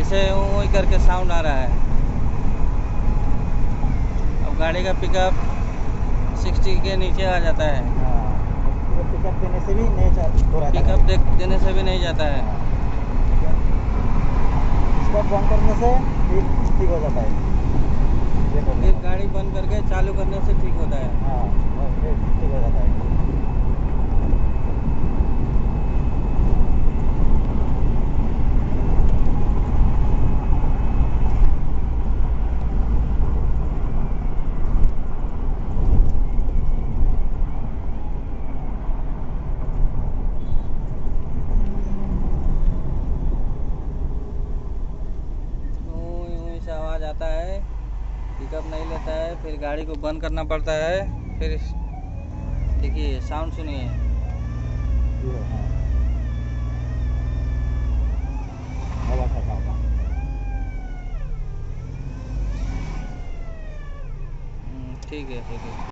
से वही करके साउंड आ रहा है। अब गाड़ी का पिकअप 60 के नीचे आ जाता है। पिकअप देने से भी नहीं हो रहा है। पिकअप देने से भी नहीं जाता है। स्टार्ट बंद करने से ठीक हो जाता है। फिर गाड़ी बंद करके चालू करने से ठीक होता है। हाँ, फिर ठीक हो जाता है। से आवाज़ आता है, पिकअप नहीं लेता है, फिर गाड़ी को बंद करना पड़ता है। फिर देखिए साउंड सुनिए। ठीक है, ठीक है।